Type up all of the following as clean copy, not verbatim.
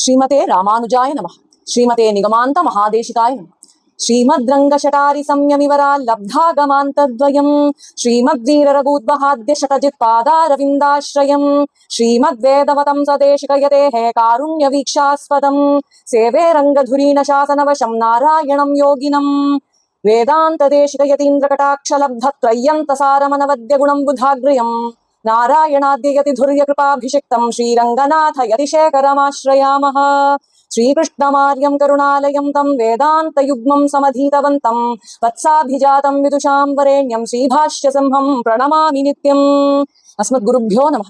ஸ்ரீமதே ராமானுஜாய நமः. ஸ்ரீமதே நிகமாந்த மகாதேசிகாய நமः. ஸ்ரீமத்ரங்கஷடாரி சம்யமிவரா லப்தாகமாந்தத்வயம் ஸ்ரீமத்வீரரகூத்வஹாத்ய சதஜித் பாதாரவிந்தாஸ்ரயம் ஸ்ரீமத்வேதவதம் சதேசிகயதேஹே காருண்ய வீக்ஷாஸ்பதம் சேவே ரங்கதுரீண சாசனவசம் நாராயணம் யோகினம் வேதாந்ததேசிகயதீந்திரகடாட்சலப்தத்ரய்யந்தசாரமனவத்யகுணம் புதாக்ரியம் நாராயணாத்யயதி துர்யகிருபாபிஷிக்தம் ஸ்ரீரங்கநாத யதிசேகரமாஸ்ரயாமः. ஸ்ரீகிருஷ்ணமார்யம் கருணாலயம் தம் வேதாந்தயுக்மம் சமதீதவந்தம் வத்சாபிஜாதம் விதுஷாம் வரேண்யம் ஸ்ரீபாஷ்யசிம்ஹம் பிரணமாமி நித்யம். அஸ்மத்குருभ्यो நமः.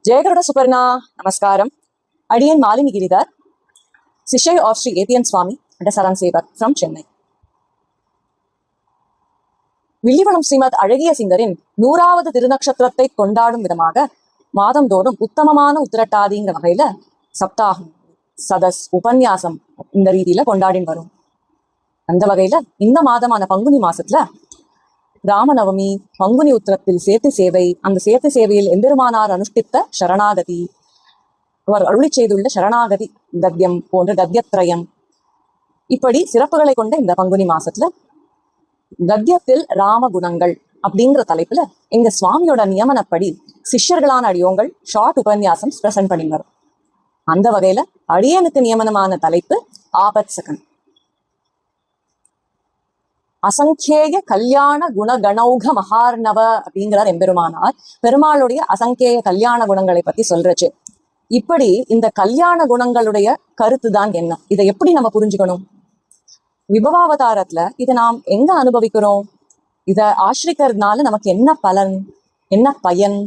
ஜெயகருட சுபர்ணா நமஸ்காரம். அடியன் மாலினி கிரிதர், சிஷ்யை of Sri ABN Swami and சரண் சேவக் ஃப்ரம் சென்னை. வில்லிவளம் ஸ்ரீமத் அழகிய சிங்கரின் 100வது திருநக்ஷத்திரத்தை கொண்டாடும் விதமாக மாதந்தோறும் உத்தமமான உத்திரட்டாதிங்கிற வகையில சப்தாகம், சதஸ், உபன்யாசம் இந்த ரீதியில கொண்டாடின்னு வரும். அந்த வகையில இந்த மாதமான பங்குனி மாசத்துல ராமநவமி, பங்குனி உத்திரத்தில் சேர்த்து சேவை, அந்த சேர்த்து சேவையில் எம்பெருமானார் அனுஷ்டித்த சரணாகதி, அவர் அருளி செய்துள்ள சரணாகதி கத்தியம் போன்ற கத்தியத்ரயம், இப்படி சிறப்புகளை கொண்ட இந்த பங்குனி மாசத்துல கத்தியத்தில் ராமகுணங்கள் அப்படிங்கிற தலைப்புல எங்க சுவாமியோட நியமனப்படி சிஷ்யர்களான அடியோங்கள் ஷார்ட் உபன்யாசம் பிரசன்ட் பண்ணி வரும். அந்த வகையில அடியனுக்கு நியமனமான தலைப்பு ஆபத்சகன். அசங்கேய கல்யாண குணகணௌக மகார்ணவ அப்படிங்கிறார் எம்பெருமானார். பெருமாளுடைய அசங்கேய கல்யாண குணங்களை பத்தி சொல்றச்சு. இப்படி இந்த கல்யாண குணங்களுடைய கருத்து தான் என்ன, இதை எப்படி நம்ம புரிஞ்சுக்கணும்? விபவாவதாரத்துல இதை நாம் எங்க அனுபவிக்கிறோம், இதை ஆசிரிக்கிறதுனால நமக்கு என்ன பலன், என்ன பயன்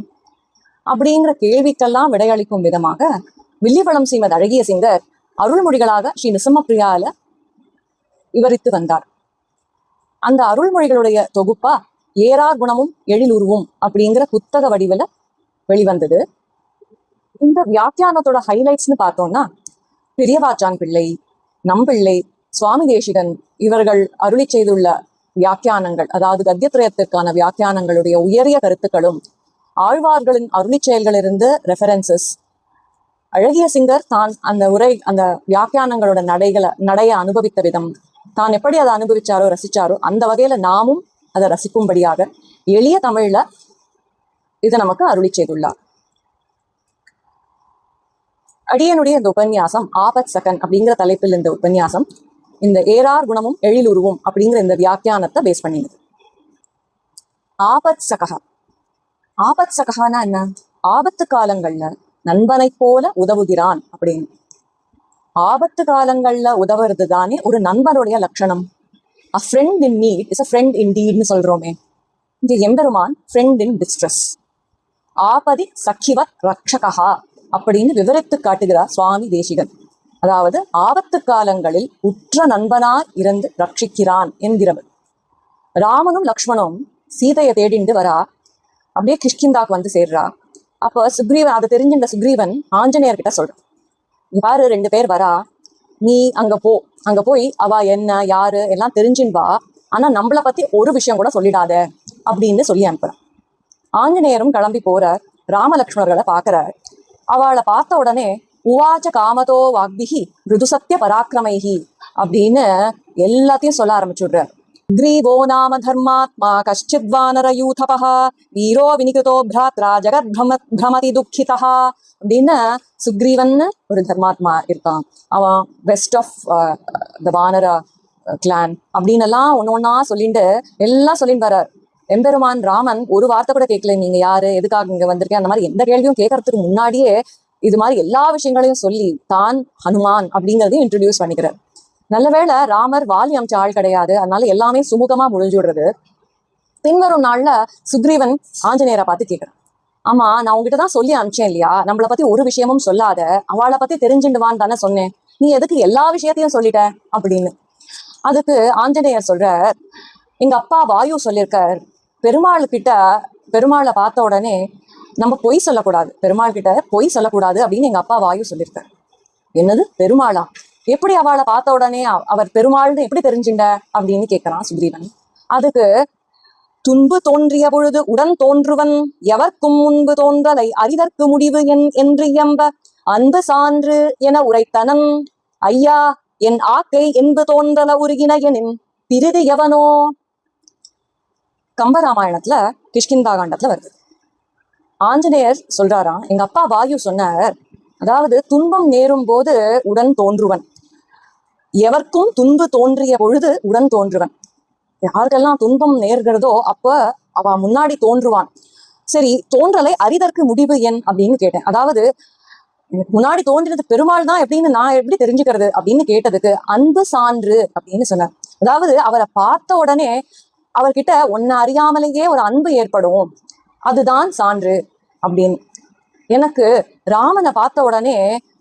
அப்படிங்கிற கேள்விக்கெல்லாம் விடையளிக்கும் விதமாக வில்லிவளம் ஸ்ரீமத் அழகிய சிங்கர் அருள்மொழிகளாக ஸ்ரீ நிசம்மப்பிரியால விவரித்து வந்தார். அந்த அருள்மொழிகளுடைய தொகுப்பா ஏறார் குணமும் எழிலுருவும் அப்படிங்கிற புத்தக வடிவில் வெளிவந்தது. இந்த வியாக்கியானத்தோட ஹைலைட்ஸ்னு பார்த்தோம்னா பெரியவாச்சான் பிள்ளை, நம்பிள்ளை, சுவாமி தேசிகன் இவர்கள் அருளி செய்துள்ள வியாக்கியானங்கள், அதாவது கத்தியத்ரயத்திற்கான வியாக்கியானங்களுடைய உயரிய கருத்துக்களும், ஆழ்வார்களின் அருளி செயல்களிலிருந்து ரெஃபரன்சஸ், அழகிய சிங்கர் தான் அந்த அந்த வியாக்கியானங்களோட நடைய அனுபவித்த விதம், தான் எப்படி அதை அனுபவிச்சாரோ ரசிச்சாரோ அந்த வகையில நாமும் அதை ரசிக்கும்படியாக எளிய தமிழ்ல இதை நமக்கு அருளி செய்துள்ளார். அடியனுடைய இந்த உபன்யாசம் ஆபத் சகன் அப்படிங்கிற தலைப்பில் இந்த உபன்யாசம் இந்த ஏறார் குணமும் எழிலுருவும் அப்படிங்கிற இந்த வியாக்கியானத்தை பேஸ் பண்ணினது. ஆபத் சகா, ஆபத் சகானா என்ன? ஆபத்து காலங்கள்ல நண்பனை போல உதவுகிறான் அப்படின்னு. ஆபத்து காலங்கள்ல உதவுறது தானே ஒரு நண்பனுடைய லட்சணம். A friend in need is a friend in டீட்னு சொல்றோமே. இங்க எம்பெருமான் ஃப்ரெண்ட் இன் டிஸ்ட்ரெஸ், ஆபதி சக்கிவத் ரக்ஷகா அப்படின்னு விவரித்து காட்டுகிறார் சுவாமி தேசிகன். அதாவது ஆபத்து காலங்களில் உற்ற நண்பனாய் இருந்து ரட்சிக்கிறான் என்கிறவர். ராமனும் லக்ஷ்மணும் சீதையை தேடிண்டு வரா, அப்படியே கிஷ்கிந்தாக்கு வந்து சேர்றா. அப்போ சுக்ரீவன் அதை தெரிஞ்சின்ற சுக்ரீவன் ஆஞ்சநேயர்கிட்ட சொல்றான், பாரு 2 பேர் வரா, நீ அங்க போய் அவ என்ன யாரு எல்லாம் தெரிஞ்சின் வா, ஆனா நம்மளை பத்தி ஒரு விஷயம் கூட சொல்லிடாத அப்படின்னு சொல்லி அனுப்புறான். ஆஞ்சநேயரும் கிளம்பி போறார், ராமலக்ஷ்மணர்களை பார்க்கிறார். அவளை பார்த்த உடனே உவாச்ச காமதோ வாக்பிஹி ருதுசத்திய பராக்கிரமைஹி அப்படின்னு எல்லாத்தையும் சொல்ல ஆரம்பிச்சுடுறார். கிரீவோ நாம தர்மாத்மா கஷ்டித் வானர யூதபா வீரோ வினிகிருதோ பிராத்ரா ஜெகத் பிரமதி துக்கிதா அப்படின்னு சுக்ரீவன் ஒரு தர்மாத்மா இருக்கான், அவன் பெஸ்ட் ஆஃப் த வானர கிளான் அப்படின்னு எல்லாம் ஒன்னா சொல்லிட்டு எல்லாம் சொல்லிட்டு வர்றார். எம்பெருமான் ராமன் ஒரு வார்த்தை கூட கேட்கல, நீங்க யாரு, எதுக்காக இங்க வந்திருக்கேன், அந்த மாதிரி எந்த கேள்வியும் கேட்கறதுக்கு முன்னாடியே இது மாதிரி எல்லா விஷயங்களையும் சொல்லி தான் ஹனுமான் அப்படிங்கறதையும் இன்ட்ரடியூஸ் பண்ணிக்கிறார். நல்லவேளை ராமர் வாலி அமிச்ச ஆள் கிடையாது, அதனால எல்லாமே சுமூகமா முடிஞ்சுடுறது. பின்வரும் நாள்ல சுக்ரீவன் ஆஞ்சநேயரை பார்த்து கேட்கிறான், ஆமா நான் உங்ககிட்ட தான் சொல்லி அனுப்பிச்சேன் இல்லையா, நம்மளை பத்தி ஒரு விஷயமும் சொல்லாத, அவளை பத்தி தெரிஞ்சுடுவான்னு தானே சொன்னேன், நீ எதுக்கு எல்லா விஷயத்தையும் சொல்லிட்ட அப்படின்னு. அதுக்கு ஆஞ்சநேயர் சொல்ற, எங்க அப்பா வாயு சொல்லியிருக்கார், பெருமாளை பார்த்த உடனே நம்ம பொய் சொல்லக்கூடாது, பெருமாள் கிட்ட பொய் சொல்லக்கூடாது அப்படின்னு எங்க அப்பா வாயு சொல்லியிருக்காரு. என்னது பெருமாளா, எப்படி அவளை பார்த்த உடனே அவர் பெருமாள்னு எப்படி தெரிஞ்சுண்ட அப்படின்னு கேட்கிறான் சுக்ரீவன். அதுக்கு துன்பு தோன்றிய பொழுது உடன் தோன்றுவன் எவர்க்கும் முன்பு தோன்றலை அறிதற்கு முடிவு என்று இயம்ப அன்பு சான்று என உரைத்தனன். ஐயா என் ஆக்கை என்பு தோன்றல உருகின எனின் பிரிது எவனோ. கம்பராமாயணத்துல கிஷ்கிந்தா காண்டத்துல வருது. ஆஞ்சநேயர் சொல்றாராம், எங்க அப்பா வாயு சொன்னார், அதாவது துன்பம் நேரும் போது உடன் தோன்றுவன், எவர்க்கும் துன்பு தோன்றிய பொழுது உடன் தோன்றுவன். யாருக்கெல்லாம் துன்பம் நேர்கிறதோ அப்ப அவ முன்னாடி தோன்றுவான். சரி, தோன்றலை அரிதற்கு முடிவு என் அப்படின்னு கேட்டேன். அதாவது எனக்கு முன்னாடி தோன்றினது பெருமாள் தான் எப்படின்னு நான் எப்படி தெரிஞ்சுக்கிறது அப்படின்னு கேட்டதுக்கு அன்பு சான்று அப்படின்னு சொன்னார். அதாவது அவரை பார்த்த உடனே அவர்கிட்ட ஒன்னு அறியாமலேயே ஒரு அன்பு ஏற்படும், அதுதான் சான்று அப்படின்னு. எனக்கு ராமனை பார்த்த உடனே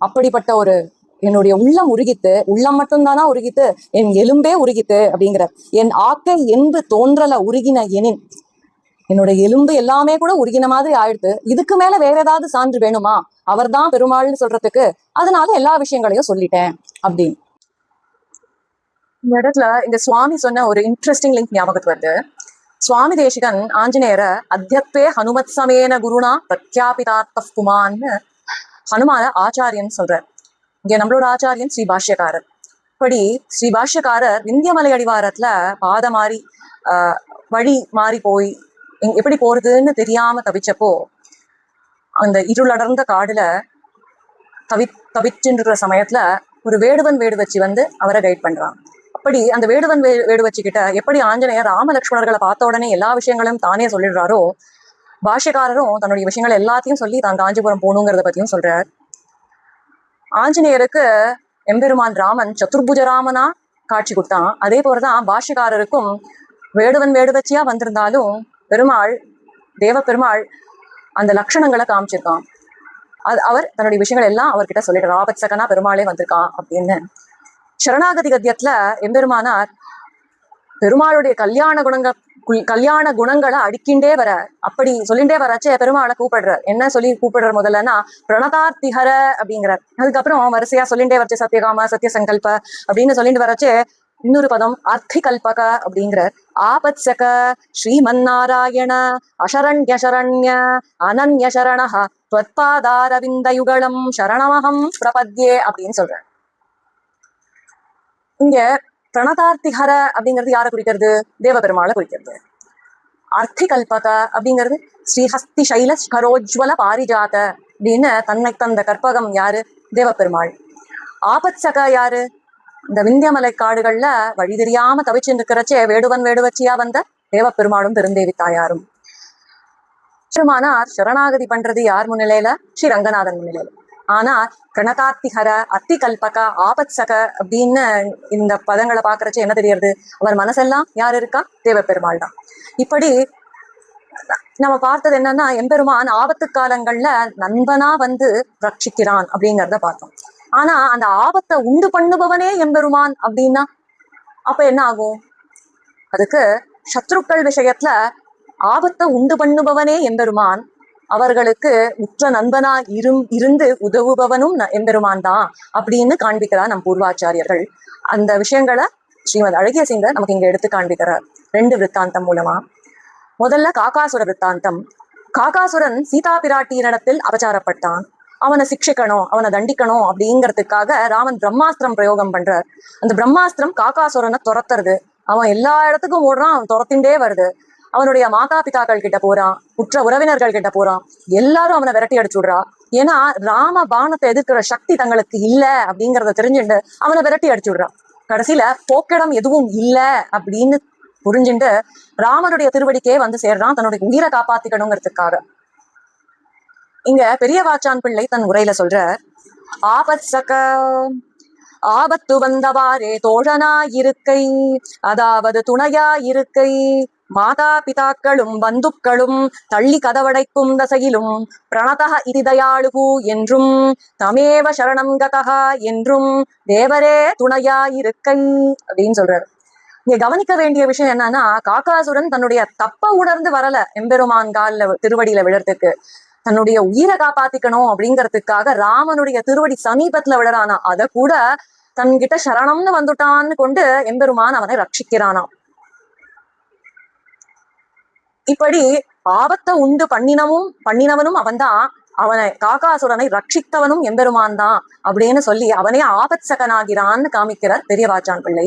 அப்படிப்பட்ட ஒரு என்னுடைய உள்ளம் உருகித்து, உள்ளம் மட்டும்தானா உருகித்து, என் எலும்பே உருகித்து அப்படிங்கிற. என் ஆக்கை என்பு தோன்றல உருகின எனின், என்னோட எலும்பு எல்லாமே கூட உருகின மாதிரி ஆயிடுத்து. இதுக்கு மேல வேற ஏதாவது சான்று வேணுமா? அவர் தான் பெருமாள்னு சொல்றதுக்கு. அதனால எல்லா விஷயங்களையும் சொல்லிட்டேன் அப்படின்னு. இந்த இடத்துல இந்த சுவாமி சொன்ன ஒரு இன்ட்ரெஸ்டிங் லிங்க் ஞாபகத்துக்கு வருது. சுவாமி தேசிகன் ஆஞ்சநேயரை அத்தியத்வே ஹனுமத் சமேன குருணா பிரத்யாபிதார்த்த புமான்னு ஹனுமான ஆச்சாரியன் சொல்றார். இங்க நம்மளோட ஆச்சாரியன் ஸ்ரீ பாஷ்யக்காரர். இப்படி ஸ்ரீ பாஷ்யக்காரர் விந்தியமலை அடிவாரத்துல பாத மாறி வழி மாறி போய் எப்படி போறதுன்னு தெரியாம தவிச்சப்போ அந்த இருளடர்ந்த காடுல தவிச்சுன்ற சமயத்துல ஒரு வேடுவன் வேடுவச்சி வந்து அவரை கைட் பண்றான். அப்படி அந்த வேடுவன் வேடுவச்சி கிட்ட எப்படி ஆஞ்சநேயர் ராம லட்சுமணர்களை பார்த்த உடனே எல்லா விஷயங்களும் தானே சொல்லிடுறாரோ, பாஷ்யக்காரரும் தன்னுடைய விஷயங்கள் எல்லாத்தையும் சொல்லி தான் காஞ்சிபுரம் போகணுங்கிறத பத்தியும் சொல்றார். ஆஞ்சநேயருக்கு எம்பெருமான் ராமன் சதுர்புஜ ராமனா காட்சி கொடுத்தான். அதே போலதான் பாஷ்யக்காரருக்கும் வேடுவன் வேடுவச்சியா வந்திருந்தாலும் பெருமாள் தேவ பெருமாள் அந்த லட்சணங்களை காமிச்சிருக்கான். அவர் தன்னுடைய விஷயங்கள் எல்லாம் அவர்கிட்ட சொல்லிட்டு ராபத்சகனா பெருமாளே வந்திருக்கான் அப்படின்னு. சரணாகதி கத்தியத்துல எம்பெருமானார் பெருமாளுடைய கல்யாண குணங்களை அடிக்கின்றே வர, அப்படி சொல்லிண்டே வரச்சே பெருமாளை கூப்பிடுற. என்ன சொல்லி கூப்பிடுற முதல்லன்னா பிரணதார்த்திஹர அப்படிங்கிறார். அதுக்கப்புறம் வரிசையா சொல்லிண்டே வரச்சு சத்தியகாம சத்திய சங்கல்ப அப்படின்னு சொல்லிட்டு வரச்சே இன்னொரு பதம் அர்த்தி கல்பக அப்படிங்கிறார். ஆபத்சக ஸ்ரீமன்னாராயண அசரண்ய சரண்ய அனன்ய சரணஹ த்வத்பாதாரவிந்த யுகலம் சரணமஹம் பிரபத்யே அப்படின்னு சொல்றார். இங்க பிரணதார்த்திஹர அப்படிங்கிறது யாரை குறிக்கிறது? தேவபெருமாளை குறிக்கிறது. அர்த்தி கல்பக அப்படிங்கிறது ஸ்ரீஹஸ்தி சைல கரோஜ்வல பாரிஜாத அப்படின்னு தன்னை தந்த கற்பகம் யாரு? தேவபெருமாள். ஆபத்சக யாரு? இந்த விந்தியமலை காடுகள்ல வழி தெரியாம தவிச்சுட்டு இருக்கிறச்சே வேடுவன் வேடுவச்சியா வந்த தேவபெருமாளும் பெருந்தேவி தாயாரும். பெருமானார் சரணாகதி பண்றது யார் முன்னிலையில? ஸ்ரீ ரங்கநாதன் முன்னிலையில. ஆனா பிரணதார்த்திஹர அர்த்தி கல்பக ஆபத்சக அப்படின்னு இந்த பதங்களை பாக்குறச்சு என்ன தெரியறது? அவர் மனசெல்லாம் யார் இருக்கா? தேவபெருமாள் தான். இப்படி நம்ம பார்த்தது என்னன்னா, எம்பெருமான் ஆபத்து காலங்கள்ல நண்பனா வந்து ரட்சிக்கிறான் அப்படிங்கிறத பார்த்தோம். ஆனா அந்த ஆபத்தை உண்டு பண்ணுபவனே எம்பெருமான் அப்படின்னா அப்ப என்ன ஆகும்? அதுக்கு சத்ருக்கள் விஷயத்துல ஆபத்தை உண்டு பண்ணுபவனே எம்பெருமான், அவர்களுக்கு உற்ற நண்பனா இருந்து உதவுபவனும் எம்பெருமான் தான் அப்படின்னு காண்பிக்கிறார் நம் பூர்வாச்சாரியர்கள். அந்த விஷயங்களை ஸ்ரீமத் அழகிய சிங்கர் நமக்கு இங்க எடுத்து காண்பிக்கிறார் 2 விற்த்தாந்தம் மூலமா. முதல்ல காகாசுர விற்த்தாந்தம். காகாசுரன் சீதா பிராட்டியினிடத்தில் அபச்சாரப்பட்டான். அவனை சிக்ஷிக்கணும், அவனை தண்டிக்கணும் அப்படிங்கிறதுக்காக ராமன் பிரம்மாஸ்திரம் பிரயோகம் பண்றார். அந்த பிரம்மாஸ்திரம் காகாசுரனை துரத்துறது. அவன் எல்லா இடத்துக்கும் ஓடுறான், அவன் துரத்தின்றே வருது. அவனுடைய மாதா பிதாக்கள் கிட்ட போறான், உற்ற உறவினர்கள் கிட்ட போறான், எல்லாரும் அவனை விரட்டி அடிச்சு விடுறா. ஏன்னா ராம பானத்தை எதிர்க்கிற சக்தி தங்களுக்கு இல்ல அப்படிங்கிறத தெரிஞ்சுட்டு அவனை விரட்டி அடிச்சு விடுறான். கடைசியில போக்கிடம் எதுவும் இல்ல அப்படின்னு புரிஞ்சுட்டு ராமனுடைய திருவடிக்கே வந்து சேர்றான் தன்னுடைய உயிரை காப்பாத்திக்கணுங்கிறதுக்காக. இங்க பெரிய வாச்சான் பிள்ளை தன் உரையில சொல்ற, ஆபத்சக ஆபத்து வந்தவாறே தோழனாயிருக்கை, அதாவது துணையாயிருக்கை, மாதா பிதாக்களும் பந்துக்களும் தள்ளி கதவடைக்கும் தசையிலும் பிரணதக இதிதயாளுகு என்றும் தமேவ சரணம் கதகா என்றும் தேவரே துணையாயிருக்கை அப்படின்னு சொல்றாரு. இங்க கவனிக்க வேண்டிய விஷயம் என்னன்னா, காகாசுரன் தன்னுடைய தப்ப உணர்ந்து வரல எம்பெருமான் கால்ல திருவடியில விழறதுக்கு. தன்னுடைய உயிரை காப்பாத்திக்கணும் அப்படிங்கிறதுக்காக ராமனுடைய திருவடி சமீபத்துல விழறானா. அத கூட தன்கிட்ட சரணம்னு வந்துட்டான்னு கொண்டு எம்பெருமான் அவனை ரட்சிக்கிறானாம். இப்படி ஆபத்தை உண்டு பண்ணினவனும் அவன்தான். அவனை காகாசுரனை ரட்சித்தவனும் எம்பெருமான் தான் அப்படின்னு சொல்லி அவனே ஆபத்சகனாகிறான்னு காமிக்கிறார் பெரியவாச்சான் பிள்ளை.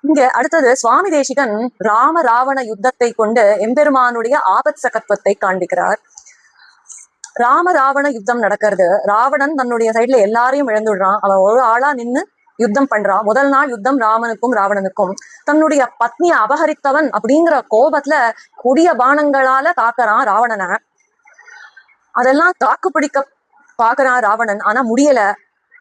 இங்க அடுத்தது சுவாமி தேசிகன் ராம ராவண யுத்தத்தை கொண்டு எம்பெருமானுடைய ஆபத்சகத்துவத்தை காண்பிக்கிறார். ராம ராவண யுத்தம் நடக்கிறது. ராவணன் தன்னுடைய சைட்ல எல்லாரையும் இழந்துடுறான். அவன் ஒரு ஆளா நின்னு யுத்தம் பண்றான். முதல் நாள் யுத்தம் ராமனுக்கும் ராவணனுக்கும். தன்னுடைய பத்னியை அபகரித்தவன் அப்படிங்கிற கோபத்துல கொடிய பானங்களால தாக்குறான் ராவணனை. அதெல்லாம் தாக்கு பிடிக்க பாக்குறான் ராவணன். ஆனா முடியல.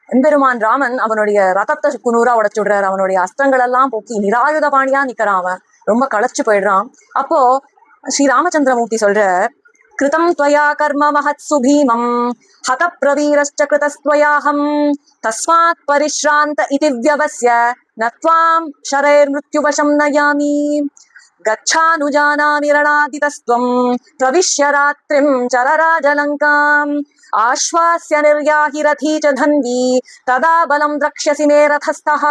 எம்பெருமான் ராமன் அவனுடைய ரதத்தை குனூரா உடைச்சுடுறாரு. அவனுடைய அஸ்திரங்கள் எல்லாம் போக்கி நிராயுத பாணியா நிக்கிறான். அவன் ரொம்ப களைச்சு போயிடுறான். அப்போ ஸ்ரீ ராமச்சந்திரமூர்த்தி சொல்ற, கிருதம் त्वया कर्म महत्सु भीमं हत प्रवीरश्च कृतस्त्वयाहं तस्मात् परिश्रान्त इति व्यवस्य न त्वां शरैर्मृत्युवशं नयामि गच्छानुजानामि रणादितस्त्वं प्रविश्य रात्रिं चरराजलङ्काम् आश्वास्य निर्याहि रथी च धन्वी तदा बलं द्रक्ष्यसि मे रथस्थः.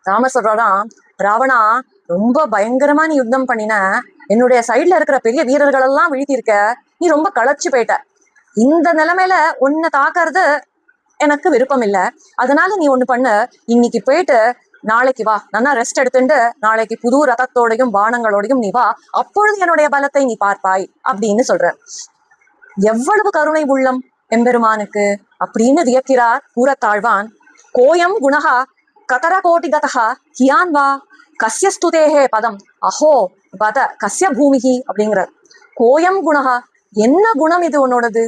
ராம சொல்றான், ராவணா ரொம்ப பயங்கரமா நீ யுத்தம் பண்ணின. என்னுடைய சைட்ல இருக்கிற பெரிய வீரர்கள் எல்லாம் வீழ்த்திருக்க. நீ ரொம்ப களைச்சு போயிட்ட. இந்த நிலைமையில உன்னை தாக்குறது எனக்கு விருப்பம் இல்லை. அதனால நீ ஒண்ணு பண்ணு, இன்னைக்கு போயிட்டு நாளைக்கு வா, நல்லா ரெஸ்ட் எடுத்துட்டு நாளைக்கு புது ரதத்தோடையும் பானங்களோடையும் நீ வா, அப்பொழுது என்னுடைய பலத்தை நீ பார்ப்பாய் அப்படின்னு சொல்ற. எவ்வளவு கருணை உள்ளம் எம்பெருமானுக்கு அப்படின்னு வியக்கிறார் கூறத்தாழ்வான். கோயம் குணஹா கதர கோட்டி கதஹா கியான் வா கஸ்ய ஸ்துதேஹே பதம் அஹோ பத கஸ்ய பூமிகி அப்படிங்கிறார். கோயம் குணஹா, என்ன குணம் இது உன்னோடது?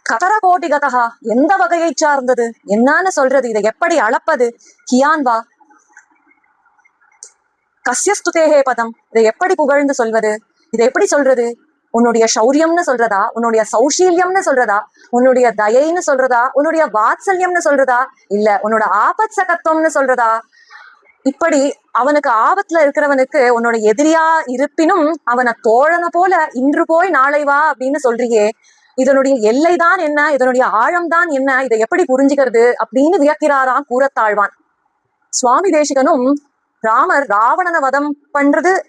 கதர கோட்டி கதஹா, எந்த வகையை சார்ந்தது? என்னன்னு சொல்றது? இதை எப்படி அளப்பது? கியான் வா கஸ்ய ஸ்துதேஹே பதம், இதை எப்படி புகழ்ந்து சொல்வது? இதை எப்படி சொல்றது? உன்னுடைய சௌரியம்னு சொல்றதா, உன்னுடைய சௌஷீல்யம்னு சொல்றதா, உன்னுடைய தயைன்னு சொல்றதா, உன்னுடைய வாத்சல்யம்னு சொல்றதா, இல்ல உன்னோட ஆபத்சகத்துவம்னு சொல்றதா? இப்படி அவனுக்கு ஆபத்துல இருக்கிறவனுக்கு உன்னோட எதிரியா இருப்பினும் அவனை தோழனை போல இன்று போய் நாளை வா அப்படின்னு சொல்றியே, இதனுடைய எல்லைதான் என்ன? இதனுடைய ஆழம்தான் என்ன? இதை எப்படி புரிஞ்சுக்கிறது அப்படின்னு வியக்கிறாராம் கூறத்தாழ்வான். சுவாமி தேசிகனும் ராமர் ராவணனை வதம்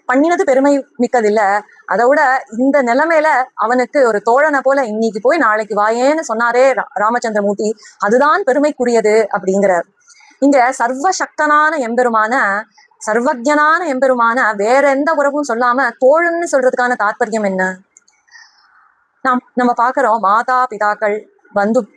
பண்ணினது பெருமை மிக்கதில்ல. அதை விட இந்த நிலைமையில அவனுக்கு ஒரு தோழனை போல இன்னைக்கு போய் நாளைக்கு வாயேன்னு சொன்னாரே ராமச்சந்திரமூர்த்தி, அதுதான் பெருமைக்குரியது அப்படிங்கிறார். இங்க சர்வசக்தனான எம்பெருமான, சர்வஜனான எம்பெருமான வேற எந்த உறவும் சொல்லாம தோழன்னு சொல்றதுக்கான தாற்பயம் என்ன? நம்ம பாக்குறோம், மாதா பிதாக்கள்,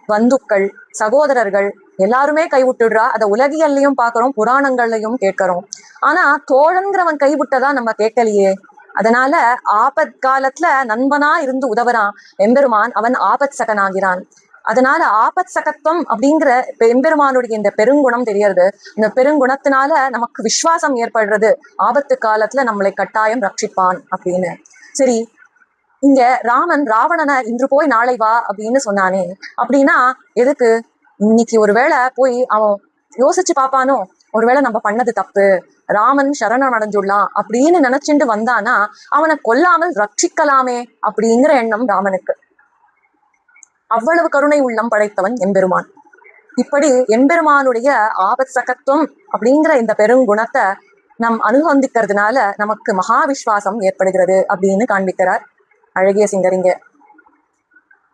பந்துக்கள், சகோதரர்கள் எல்லாருமே கைவிட்டுடுறா. அதை உலகியல்லையும் பாக்குறோம், புராணங்கள்லையும் கேட்கிறோம். ஆனா தோழன்கிறவன் கைவிட்டதா நம்ம கேட்கலையே. அதனால ஆபத் காலத்துல நண்பனா இருந்து உதவுறான் எம்பெருமான். அவன் ஆபத் சகனாகிறான். அதனால ஆபத் சகத்துவம் அப்படிங்கிற எம்பெருமானுடைய இந்த பெருங்குணம் தெரியறது. இந்த பெருங்குணத்தினால நமக்கு விசுவாசம் ஏற்படுறது, ஆபத்து காலத்துல நம்மளை கட்டாயம் ரட்சிப்பான் அப்படின்னு. சரி, இங்க ராமன் ராவணனை இன்று போய் நாளை வா அப்படின்னு சொன்னானே, அப்படின்னா எதுக்கு? இன்னைக்கு ஒருவேளை போய் அவன் யோசிச்சு பாப்பானோ, ஒருவேளை நம்ம பண்ணது தப்பு, ராமன் சரணம் அடைஞ்சுடலாம் அப்படின்னு நினைச்சுட்டு வந்தானா அவனை கொல்லாமல் ரட்சிக்கலாமே அப்படிங்கிற எண்ணம் ராமனுக்கு. அவ்வளவு கருணை உள்ளம் படைத்தவன் எம்பெருமான். இப்படி எம்பெருமானுடைய ஆபத் சகத்துவம் அப்படிங்கிற இந்த பெருங்குணத்தை நம் அனுசந்திக்கிறதுனால நமக்கு மகா விஸ்வாசம் ஏற்படுகிறது அப்படின்னு காண்பிக்கிறார் அழகிய சிங்கரிங்க.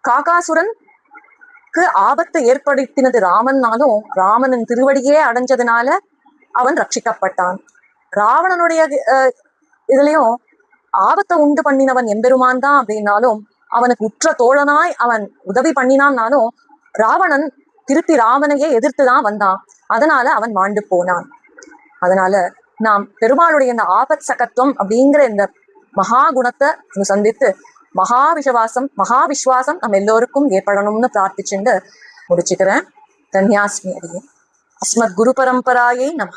காகாசுரனுக்கு ஆபத்து ஏற்படுத்தினது ராமன்னாலும் ராமனின் திருவடியே அடைஞ்சதுனால அவன் ரட்சிக்கப்பட்டான். ராவணனுடைய இதுலயும் ஆபத்தை உண்டு பண்ணினவன் எம்பெருமான் தான் அப்படின்னாலும், அவனுக்கு உற்ற தோழனாய் அவன் உதவி பண்ணினான்னாலும் ராவணன் திருப்பி ராமனையே எதிர்த்துதான் வந்தான். அதனால அவன் மாண்டு போனான். அதனால நாம் பெருமாளுடைய இந்த ஆபத் சகத்துவம் அப்படிங்கிற இந்த மகா குணத்தை சந்தித்து மகா விஸ்வாசம் நம்ம எல்லோருக்கும் ஏற்படணும்னு பிரார்த்திச்சுட்டு முடிச்சுக்கிறேன். தன்யாஸ்மி. அடியே அஸ்மத் குரு பரம்பராயை நம.